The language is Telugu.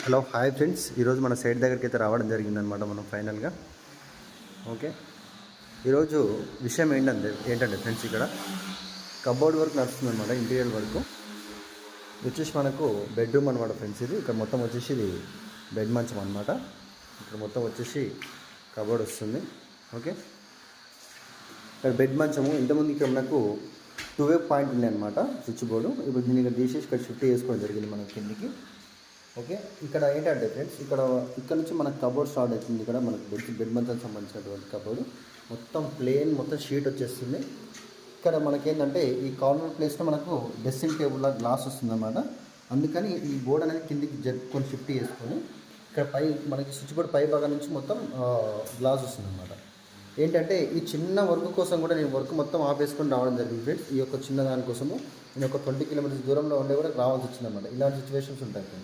హలో హాయ్ ఫ్రెండ్స్, ఈరోజు మన సైట్ దగ్గరికి అయితే రావడం జరిగిందనమాట. మనం ఫైనల్గా ఓకే. ఈరోజు విషయం ఏంటంటే ఫ్రెండ్స్, ఇక్కడ కబోర్డ్ వర్క్ నడుస్తుందన్నమాట. ఇంటీరియర్ వర్క్ వచ్చేసి మనకు బెడ్రూమ్ అనమాట ఫ్రెండ్స్. ఇది ఇక్కడ మొత్తం వచ్చేసి ఇది బెడ్ మంచం అనమాట. ఇక్కడ మొత్తం వచ్చేసి కబోర్డ్ వస్తుంది. ఓకే, ఇక్కడ బెడ్ మంచము ఇంతకుముందు ఇక్కడ మనకు 2 పాయింట్ ఉంది అనమాట స్విచ్ బోర్డు. ఇప్పుడు దీన్ని ఇక్కడ తీసేసి ఇక్కడ షిఫ్ట్ చేసుకోవడం జరిగింది మన కిందికి. ఓకే, ఇక్కడ ఏంటంటే ఫ్రెండ్స్, ఇక్కడ నుంచి మనకు కబోర్డ్ స్టార్ట్ అవుతుంది. ఇక్కడ మనకు బెడ్ మంచానికి సంబంధించినటువంటి కబోర్డ్ మొత్తం ప్లేన్ మొత్తం షీట్ వచ్చేస్తుంది. ఇక్కడ మనకేంటంటే ఈ కార్నర్ ప్లేస్లో మనకు డ్రెస్సింగ్ టేబుల్ గ్లాస్ వస్తుందన్నమాట. అందుకని ఈ బోర్డ్ అనేది కిందికి జరుపుకొని షిఫ్ట్ చేసుకొని ఇక్కడ మనకి స్విచ్ బోర్డ్ పై భాగం నుంచి మొత్తం గ్లాస్ వస్తుందన్నమాట. ఏంటంటే ఈ చిన్న వర్క్ కోసం కూడా నేను వర్క్ మొత్తం ఆపేసుకొని రావడం జరిగింది ఫ్రెండ్స్. ఈ యొక్క చిన్న దానికోసము నేను ఒక 20 కిలోమీటర్స్ దూరంలో ఉండే కూడా రావాల్సి వచ్చిందన్నమాట. ఇలాంటి సిచ్యువేషన్స్ ఉంటాయి ఫ్రెండ్స్.